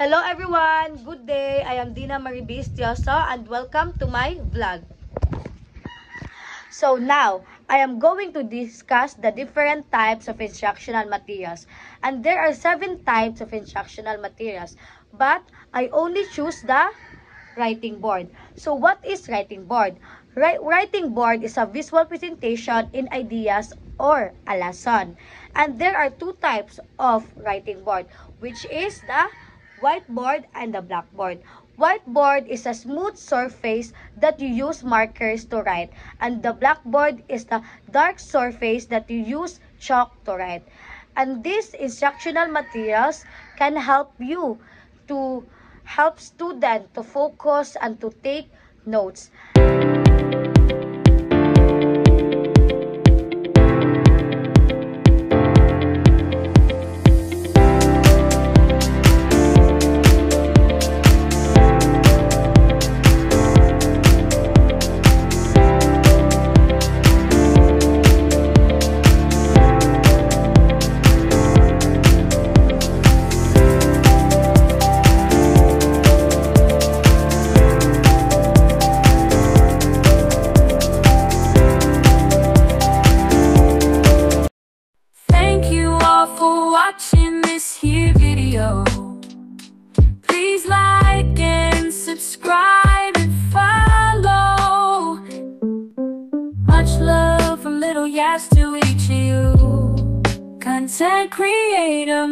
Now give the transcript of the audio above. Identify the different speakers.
Speaker 1: Hello everyone! Good day! I am Dina Marie Bistioso and welcome to my vlog. So now, I am going to discuss the different types of instructional materials. And there are 7 types of instructional materials. But I only choose the writing board. So what is writing board? Writing board is a visual presentation in ideas or a lesson. And there are 2 types of writing board, which is the whiteboard and the blackboard. Whiteboard is a smooth surface that you use markers to write, and the blackboard is the dark surface that you use chalk to write. And these instructional materials can help you to help students to focus and to take notes.
Speaker 2: Watching this here video, please like and subscribe and follow. Much love from Little Yas to each of you, content creator.